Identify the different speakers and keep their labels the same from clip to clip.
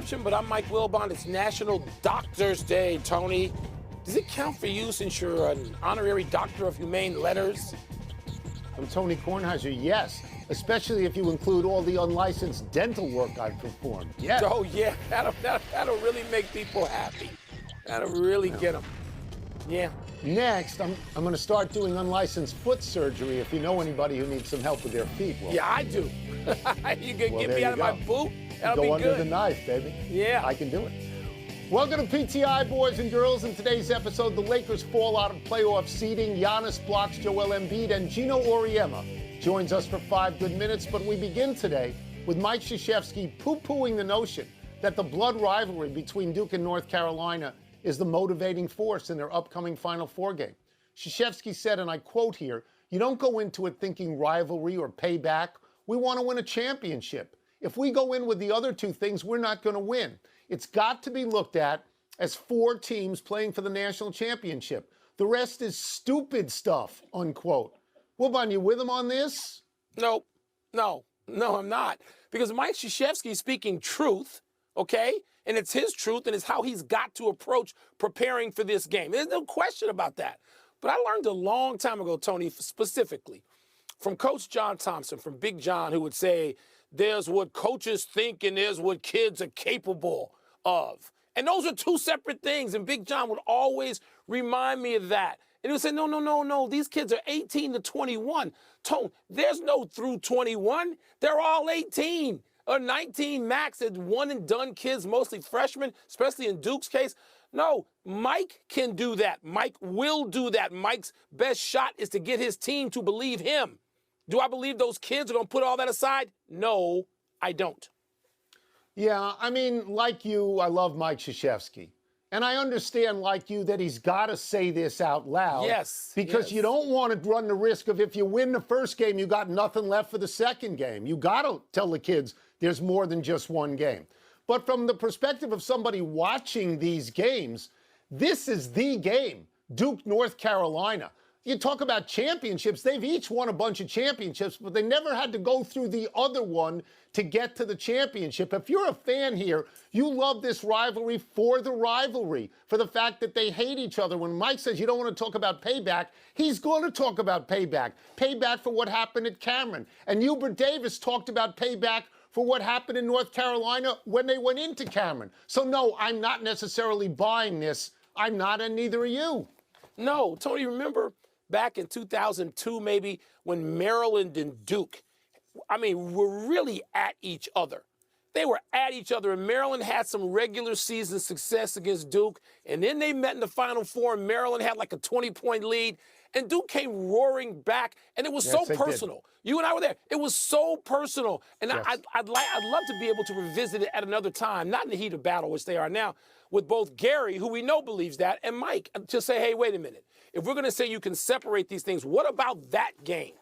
Speaker 1: Interruption, but I'm Mike Wilbon. It's National Doctors Day, Tony. Does it count for you since you're an honorary doctor of humane letters?
Speaker 2: I'm Tony Kornheiser, yes. Especially if you include all the unlicensed dental work I've performed. Yes.
Speaker 1: Oh, yeah. That'll really make people happy. That'll really get them. Yeah.
Speaker 2: Next, I'm going to start doing unlicensed foot surgery if you know anybody who needs some help with their feet. Well,
Speaker 1: yeah, I do. You can get me out of my boot? That'll be
Speaker 2: go
Speaker 1: good.
Speaker 2: under the knife, baby.
Speaker 1: Yeah.
Speaker 2: I can do it. Welcome to PTI, boys and girls. In today's episode, the Lakers fall out of playoff seeding. Giannis blocks Joel Embiid, and Gino Auriemma joins us for 5 good minutes. But we begin today with Mike Krzyzewski poo-pooing the notion that the blood rivalry between Duke and North Carolina is the motivating force in their upcoming Final Four game. Krzyzewski said, and I quote here, "You don't go into it thinking rivalry or payback. We want to win a championship. If we go in with the other two things, we're not going to win. It's got to be looked at as 4 teams playing for the national championship. The rest is stupid stuff," unquote. Wilbon, you with him on this?
Speaker 1: No, I'm not. Because Mike Krzyzewski is speaking truth, okay? And it's his truth, and it's how he's got to approach preparing for this game. There's no question about that. But I learned a long time ago, Tony, specifically, from Coach John Thompson, from Big John, who would say, there's what coaches think and there's what kids are capable of. And those are 2 separate things. And Big John would always remind me of that. And he would say, no, these kids are 18 to 21. Tone, there's no through 21. They're all 18 or 19 max. It's one-and-done kids, mostly freshmen, especially in Duke's case. No, Mike can do that. Mike will do that. Mike's best shot is to get his team to believe him. Do I believe those kids are going to put all that aside? No, I don't.
Speaker 2: Yeah, I mean, like you, I love Mike Krzyzewski. And I understand, like you, that he's got to say this out loud.
Speaker 1: Yes.
Speaker 2: Because you don't want to run the risk of if you win the first game, you got nothing left for the second game. You got to tell the kids there's more than just one game. But from the perspective of somebody watching these games, this is the game, Duke, North Carolina. You talk about championships, they've each won a bunch of championships, but they never had to go through the other one to get to the championship. If you're a fan here, you love this rivalry for the rivalry, for the fact that they hate each other. When Mike says you don't want to talk about payback, he's going to talk about payback. Payback for what happened at Cameron. And Hubert Davis talked about payback for what happened in North Carolina when they went into Cameron. So no, I'm not necessarily buying this. I'm not, and neither are you.
Speaker 1: No, Tony, remember back in 2002, maybe, when Maryland and Duke, were really at each other. They were at each other, and Maryland had some regular season success against Duke, and then they met in the Final Four, and Maryland had like a 20-point lead, and Duke came roaring back, and it was so personal. You and I were there. It was so personal, and yes. I'd love to be able to revisit it at another time, not in the heat of battle, which they are now, with both Gary, who we know believes that, and Mike, to say, hey, wait a minute. If we're going to say you can separate these things, what about that game?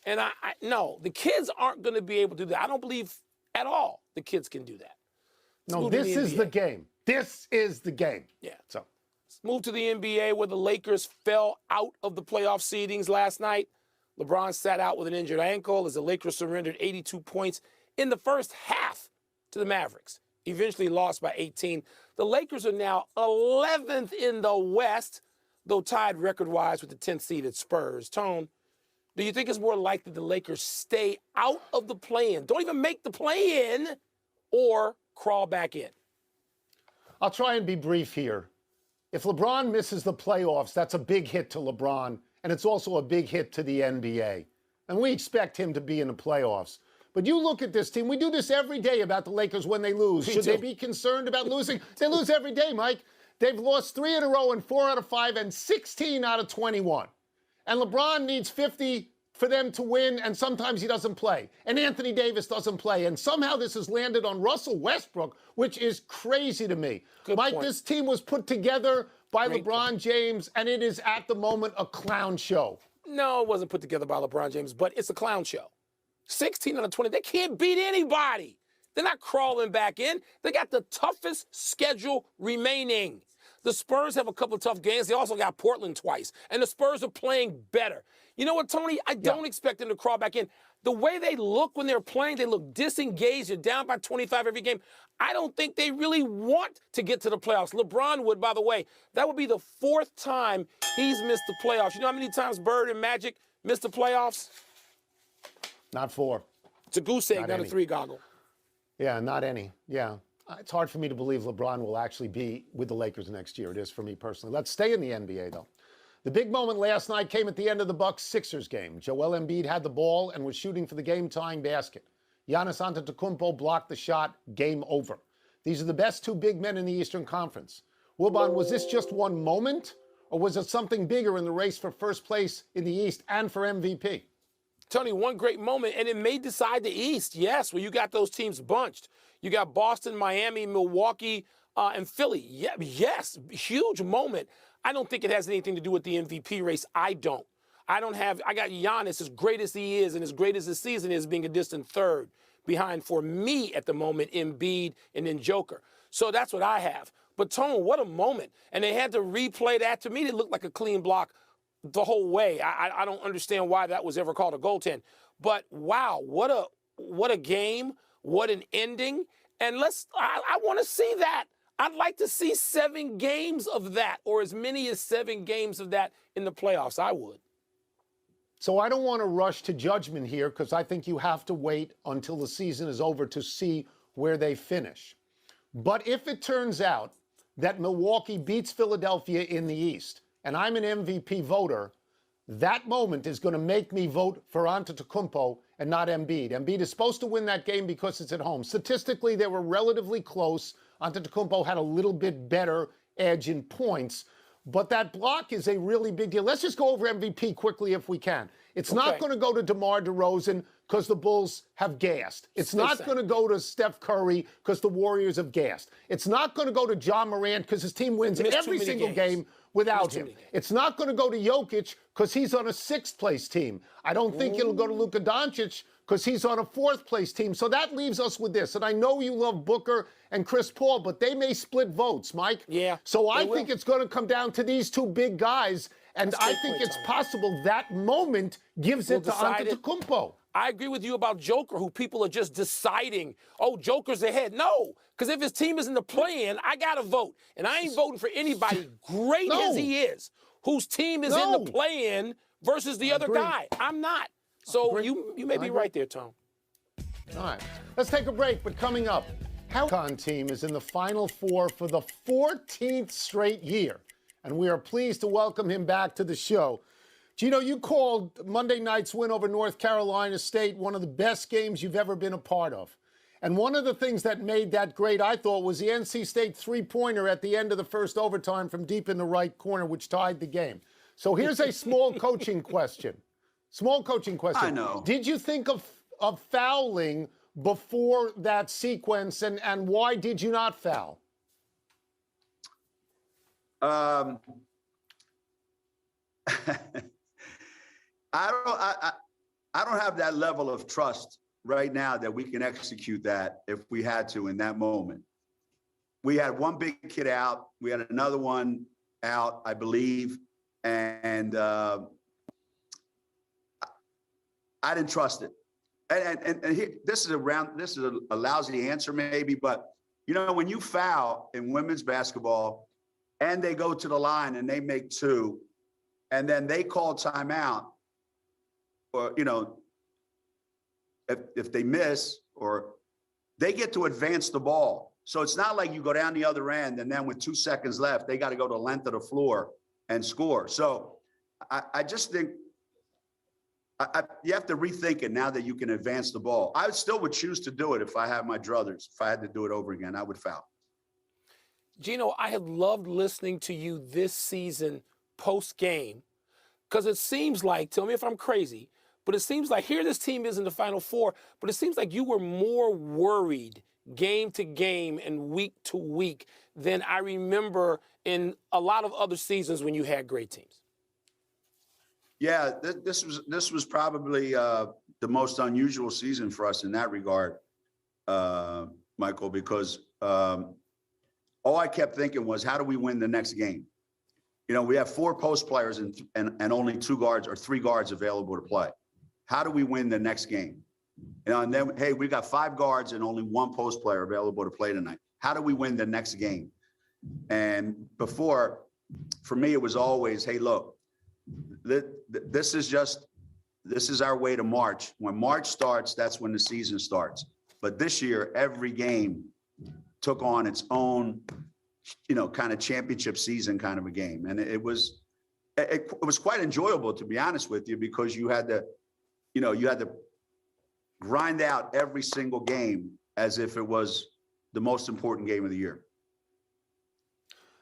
Speaker 1: And no, the kids aren't going to be able to do that. I don't believe at all the kids can do that.
Speaker 2: No, this is the game. This is the game.
Speaker 1: Yeah.
Speaker 2: So
Speaker 1: let's move to the NBA, where the Lakers fell out of the playoff seedings last night. LeBron sat out with an injured ankle as the Lakers surrendered 82 points in the first half to the Mavericks. Eventually lost by 18. The Lakers are now 11th in the West, though tied record-wise with the 10th seeded Spurs. Tone, do you think it's more likely the Lakers stay out of the play-in, don't even make the play-in, or crawl back in?
Speaker 2: I'll try and be brief here. If LeBron misses the playoffs, that's a big hit to LeBron, and it's also a big hit to the NBA. And we expect him to be in the playoffs. But you look at this team. We do this every day about the Lakers when they lose. Should they be concerned about losing? They lose every day, Mike. They've lost 3 in a row and 4 out of 5 and 16 out of 21. And LeBron needs 50 for them to win, and sometimes he doesn't play. And Anthony Davis doesn't play. And somehow this has landed on Russell Westbrook, which is crazy to me.
Speaker 1: Good
Speaker 2: Mike,
Speaker 1: point.
Speaker 2: this team was put together by
Speaker 1: Great
Speaker 2: LeBron
Speaker 1: point.
Speaker 2: James, and it is at the moment a clown show.
Speaker 1: No, it wasn't put together by LeBron James, but it's a clown show. 16 out of 20. They can't beat anybody. They're not crawling back in. They got the toughest schedule remaining. The Spurs have a couple of tough games. They also got Portland twice. And the Spurs are playing better. You know what, Tony? I don't expect them to crawl back in. The way they look when they're playing, they look disengaged. They're down by 25 every game. I don't think they really want to get to the playoffs. LeBron would, by the way. That would be the 4th time he's missed the playoffs. You know how many times Bird and Magic missed the playoffs?
Speaker 2: Not 4.
Speaker 1: It's a goose egg, not a 3 goggle.
Speaker 2: Yeah, not any. Yeah. It's hard for me to believe LeBron will actually be with the Lakers next year. It is for me personally. Let's stay in the NBA, though. The big moment last night came at the end of the Bucks-Sixers game. Joel Embiid had the ball and was shooting for the game-tying basket. Giannis Antetokounmpo blocked the shot. Game over. These are the best 2 big men in the Eastern Conference. Wilbon, was this just one moment, or was it something bigger in the race for first place in the East and for MVP?
Speaker 1: Tony, one great moment, and it may decide the East, yes, where you got those teams bunched. You got Boston, Miami, Milwaukee, and Philly. Yeah, yes, huge moment. I don't think it has anything to do with the MVP race. I got Giannis, as great as he is and as great as his season is, being a distant 3rd behind, for me at the moment, Embiid and then Joker. So that's what I have. But Tone, what a moment. And they had to replay that. To me, it looked like a clean block the whole way. I don't understand why that was ever called a goaltend. But wow, what a game, what an ending. And I want to see that. I'd like to see 7 games of that, or as many as 7 games of that in the playoffs. I would.
Speaker 2: So I don't want to rush to judgment here, because I think you have to wait until the season is over to see where they finish. But if it turns out that Milwaukee beats Philadelphia in the East, and I'm an MVP voter, that moment is going to make me vote for Antetokounmpo and not Embiid. Embiid is supposed to win that game because it's at home. Statistically, they were relatively close. Antetokounmpo had a little bit better edge in points. But that block is a really big deal. Let's just go over MVP quickly if we can. It's not going to go to DeMar DeRozan because the Bulls have gassed. It's not going to go to Steph Curry because the Warriors have gassed. It's not going to go to John Morant because his team wins every single game without him. It's not going to go to Jokic because he's on a 6th-place team. I don't think it'll go to Luka Doncic because he's on a 4th-place team. So that leaves us with this. And I know you love Booker and Chris Paul, but they may split votes, Mike.
Speaker 1: Yeah.
Speaker 2: So I think it's going to come down to these 2 big guys. And I think it's possible that moment gives it to Antetokounmpo.
Speaker 1: I agree with you about Joker, who people are just deciding, oh, Joker's ahead. No, because if his team is in the play-in, I got to vote. And I ain't voting for anybody great as he is, whose team is in the play-in versus the other guy. I'm not. So you may be right there, Tom.
Speaker 2: All right. Let's take a break, but coming up, how Con team is in the Final Four for the 14th straight year. And we are pleased to welcome him back to the show. Gino, you called Monday night's win over North Carolina State one of the best games you've ever been a part of. And one of the things that made that great, I thought, was the NC State 3-pointer at the end of the first overtime from deep in the right corner, which tied the game. So here's a small coaching question. Small coaching question.
Speaker 3: I know.
Speaker 2: Did you think of fouling before that sequence, and why did you not foul?
Speaker 3: I don't have that level of trust right now that we can execute that if we had to in that moment. We had one big kid out. We had another one out, I believe. And I didn't trust it. And here, this is a lousy answer maybe, but you know, when you foul in women's basketball and they go to the line and they make 2, and then they call timeout, or, you know, if they miss, or they get to advance the ball. So it's not like you go down the other end and then with 2 seconds left, they got to go the length of the floor and score. So I just think you have to rethink it now that you can advance the ball. I still would choose to do it if I had my druthers. If I had to do it over again, I would foul.
Speaker 1: Gino, I have loved listening to you this season post-game, because it seems like, tell me if I'm crazy, but it seems like here this team is in the Final Four, but it seems like you were more worried game to game and week to week than I remember in a lot of other seasons when you had great teams.
Speaker 3: Yeah, this was probably the most unusual season for us in that regard, Michael, because all I kept thinking was, how do we win the next game? we have 4 post players and only 2 guards or 3 guards available to play. How do we win the next game? And then, hey, we got 5 guards and only 1 post player available to play tonight. How do we win the next game? And before, for me, it was always, hey, look, this is our way to March. When March starts, that's when the season starts. But this year, every game took on its own, kind of championship season kind of a game. And it was quite enjoyable, to be honest with you, because you had to grind out every single game as if it was the most important game of the year.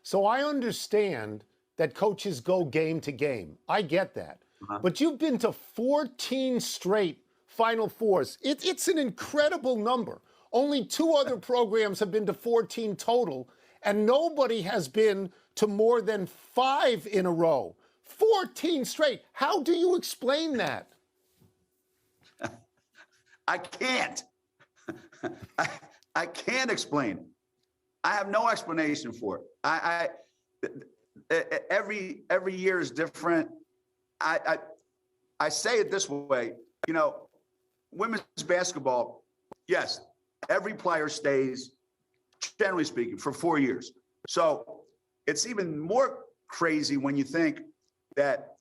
Speaker 2: So I understand that coaches go game to game. I get that. But you've been to 14 straight Final Fours. It's an incredible number. Only 2 other programs have been to 14 total, and nobody has been to more than 5 in a row. 14 straight. How do you explain that?
Speaker 3: I can't. I can't explain it. I have no explanation for it. Every year is different. I say it this way, women's basketball, yes, every player stays, generally speaking, for 4 years. So it's even more crazy when you think that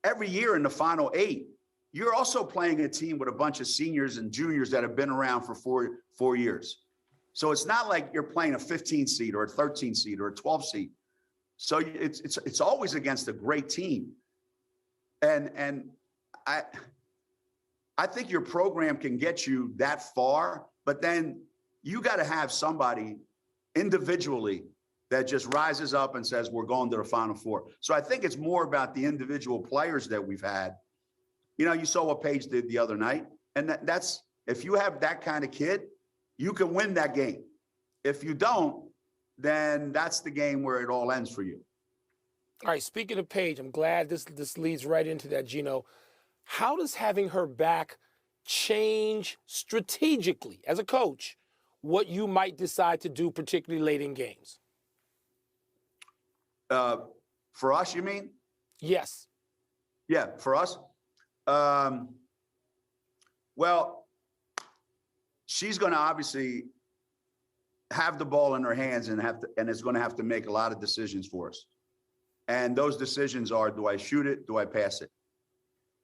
Speaker 3: every year in the final 8, you're also playing a team with a bunch of seniors and juniors that have been around for four years. So it's not like you're playing a 15 seed or a 13 seed or a 12 seed. So it's always against a great team. And I think your program can get you that far, but then you got to have somebody individually that just rises up and says, we're going to the Final Four. So I think it's more about the individual players that we've had. You saw what Paige did the other night. And that's, if you have that kind of kid, you can win that game. If you don't, then that's the game where it all ends for you.
Speaker 1: All right, speaking of Paige, I'm glad this leads right into that, Gino. How does having her back change strategically, as a coach, what you might decide to do, particularly late in games?
Speaker 3: For us, you mean?
Speaker 1: Yes.
Speaker 3: Yeah, for us. Well, she's going to obviously have the ball in her hands and is going to have to make a lot of decisions for us. And those decisions are, do I shoot it? Do I pass it?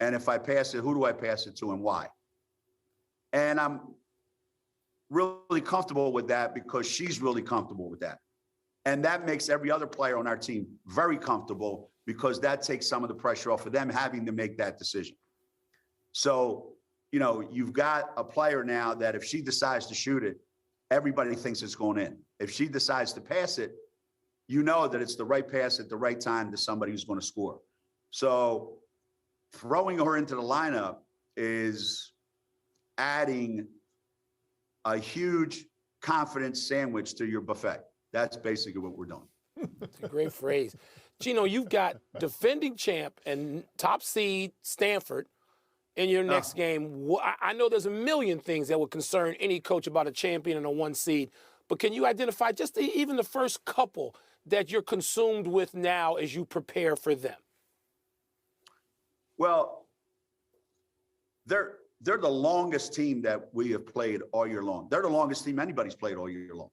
Speaker 3: And if I pass it, who do I pass it to and why? And I'm really comfortable with that because she's really comfortable with that. And that makes every other player on our team very comfortable because that takes some of the pressure off of them having to make that decision. So, you've got a player now that if she decides to shoot it, everybody thinks it's going in. If she decides to pass it, that it's the right pass at the right time to somebody who's going to score. So throwing her into the lineup is adding a huge confidence sandwich to your buffet. That's basically what we're doing.
Speaker 1: It's a great phrase. Gino, you've got defending champ and top seed Stanford in your next game. I know there's a million things that would concern any coach about a champion and a 1 seed, but can you identify just even the first couple that you're consumed with now as you prepare for them?
Speaker 3: Well, they're the longest team that we have played all year long. They're the longest team anybody's played all year long.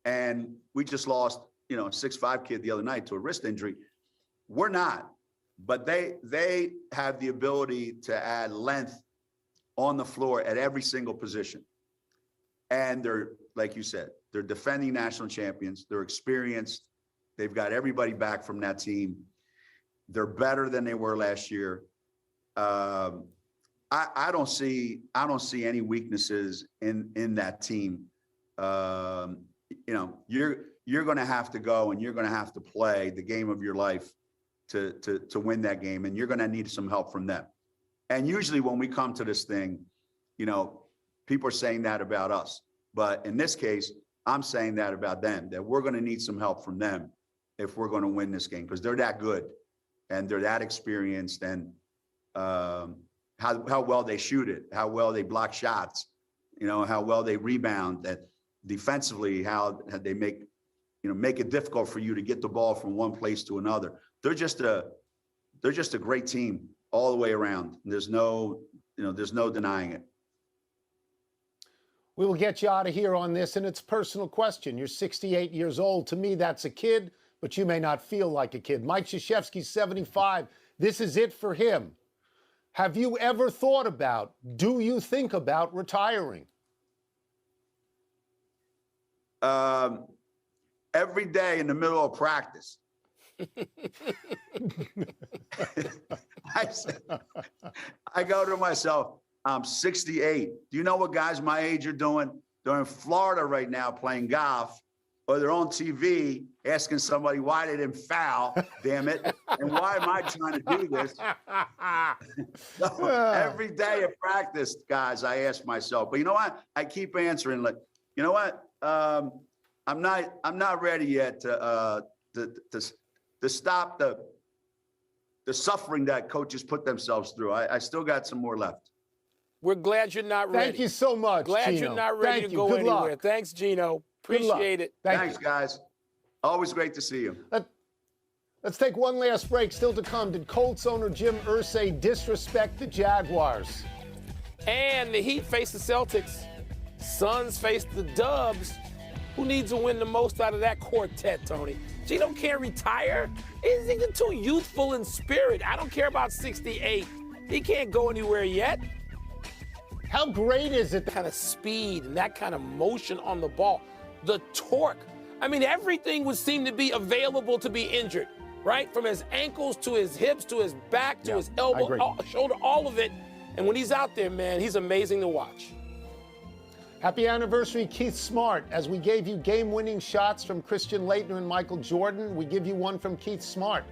Speaker 3: And we just lost, a 6'5" kid the other night to a wrist injury. We're not, but they have the ability to add length on the floor at every single position. And they're, like you said, they're defending national champions. They're experienced. They've got everybody back from that team. They're better than they were last year. I don't see any weaknesses in that team. You're going to have to go and you're going to have to play the game of your life to win that game, and you're going to need some help from them. And usually when we come to this thing, people are saying that about us. But in this case, I'm saying that about them, that we're going to need some help from them if we're going to win this game, because they're that good and they're that experienced, and how well they shoot it, how well they block shots, how well they rebound, that defensively, how they make, make it difficult for you to get the ball from one place to another. They're just a great team all the way around. There's no denying it.
Speaker 2: We will get you out of here on this, and it's a personal question. You're 68 years old. To me, that's a kid, but you may not feel like a kid. Mike Krzyzewski's 75. This is it for him. Have you ever thought about, do you think about retiring?
Speaker 3: Every day in the middle of practice. I go to myself, I'm 68. Do you know what guys my age are doing? They're in Florida right now playing golf, or they're on TV asking somebody why they didn't foul, damn it, and why am I trying to do this? So, every day of practice, guys, I ask myself. But you know what? I keep answering like, you know what? I'm not ready yet to stop the suffering that coaches put themselves through. I still got some more left.
Speaker 1: We're glad you're not ready.
Speaker 2: Thank you so much,
Speaker 1: Glad
Speaker 2: Gino.
Speaker 1: you're not ready to go
Speaker 2: Good
Speaker 1: anywhere.
Speaker 2: luck.
Speaker 1: Thanks, Gino. Appreciate it.
Speaker 3: Thanks, guys. Always great to see you.
Speaker 2: Let's take one last break. Still to come, did Colts owner Jim Irsay disrespect the Jaguars?
Speaker 1: And the Heat face the Celtics. Suns face the Dubs. Who needs to win the most out of that quartet, Tony? Gino can't retire. He's too youthful in spirit. I don't care about 68. He can't go anywhere yet.
Speaker 2: How great is it?
Speaker 1: That kind of speed and that kind of motion on the ball, the torque. I mean, everything would seem to be available to be injured, right? From his ankles to his hips to his back to his elbow, shoulder, all of it. And when he's out there, man, he's amazing to watch.
Speaker 2: Happy anniversary, Keith Smart. As we gave you game-winning shots from Christian Laettner and Michael Jordan, we give you one from Keith Smart.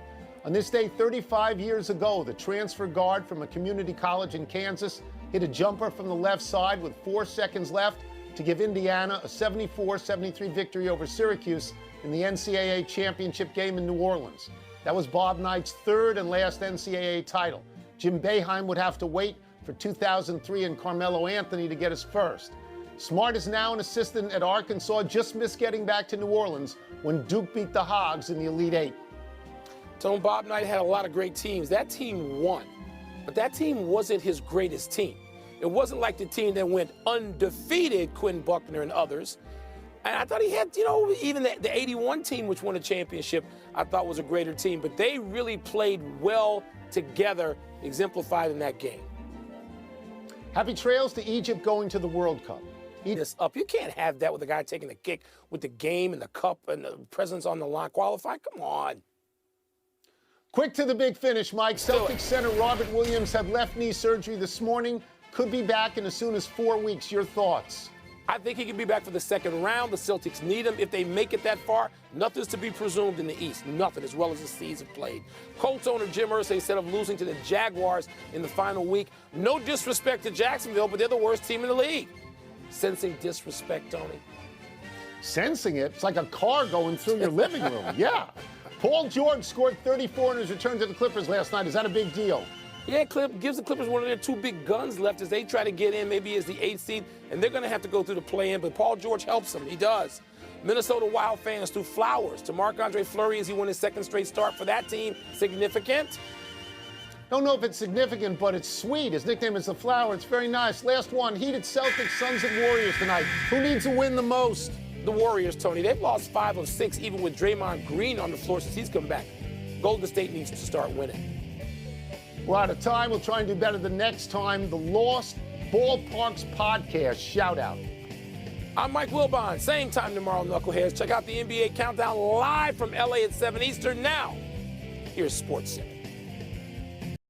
Speaker 2: On this day 35 years ago, the transfer guard from a community college in Kansas hit a jumper from the left side with 4 seconds left to give Indiana a 74-73 victory over Syracuse in the NCAA championship game in New Orleans. That was Bob Knight's third and last NCAA title. Jim Boeheim would have to wait for 2003 and Carmelo Anthony to get his first. Smart is now an assistant at Arkansas, just missed getting back to New Orleans when Duke beat the Hogs in the Elite Eight.
Speaker 1: Tone Bob Knight had a lot of great teams. That team won, but that team wasn't his greatest team. It wasn't like the team that went undefeated, Quinn Buckner and others. And I thought he had, even the 81 team, which won a championship, I thought was a greater team. But they really played well together, exemplified in that game.
Speaker 2: Happy trails to Egypt going to the World Cup.
Speaker 1: This up. You can't have that with a guy taking the kick with the game and the cup and the presence on the line qualified. Come on.
Speaker 2: Quick to the big finish, Mike. Celtics center Robert Williams had left knee surgery this morning. Could be back in as soon as 4 weeks. Your thoughts?
Speaker 1: I think he can be back for the second round. The Celtics need him. If they make it that far, nothing's to be presumed in the East. Nothing, as well as the season played. Colts owner Jim Irsay said of losing to the Jaguars in the final week, no disrespect to Jacksonville, but they're the worst team in the league. Sensing disrespect, Tony?
Speaker 2: Sensing it? It's like a car going through your living room. Yeah. Paul George scored 34 in his return to the Clippers last night. Is that a big deal?
Speaker 1: Yeah, gives the Clippers one of their two big guns left as they try to get in, maybe as the 8th seed, and they're going to have to go through the play-in, but Paul George helps them. He does. Minnesota Wild fans threw flowers to Marc-Andre Fleury as he won his second straight start for that team. Significant?
Speaker 2: Don't know if it's significant, but it's sweet. His nickname is the Flower. It's very nice. Last one, heated Celtics, Suns, and Warriors tonight. Who needs to win the most?
Speaker 1: The Warriors, Tony. They've lost 5 of 6, even with Draymond Green on the floor since he's come back. Golden State needs to start winning.
Speaker 2: We're out of time. We'll try and do better the next time. The Lost Ballparks Podcast. Shout out.
Speaker 1: I'm Mike Wilbon. Same time tomorrow, Knuckleheads. Check out the NBA Countdown live from LA at 7 Eastern now. Here's Sports Center.